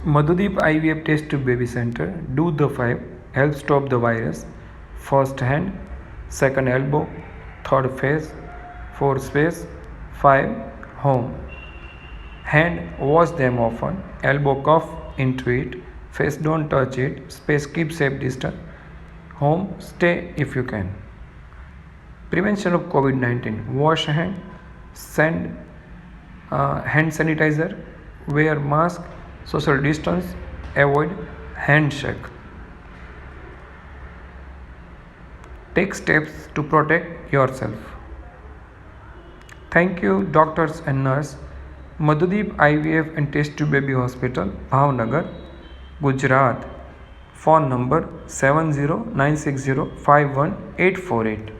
Madhudeep IVF Test Tube Baby Center. Do the 5. Help stop the virus. First hand, second elbow, third face, fourth space, 5. Home. Hand, wash them often. Elbow cuff into it. Face, don't touch it. Space, keep safe distance. Home, stay if you can. Prevention of COVID-19. Wash hand. Send hand sanitizer. Wear mask. Social distance. Avoid handshake. Take steps to protect yourself. Thank you, doctors and nurse. Madhudeep IVF and Test Tube Baby Hospital, Bhavnagar, Gujarat. Phone number 7096051848.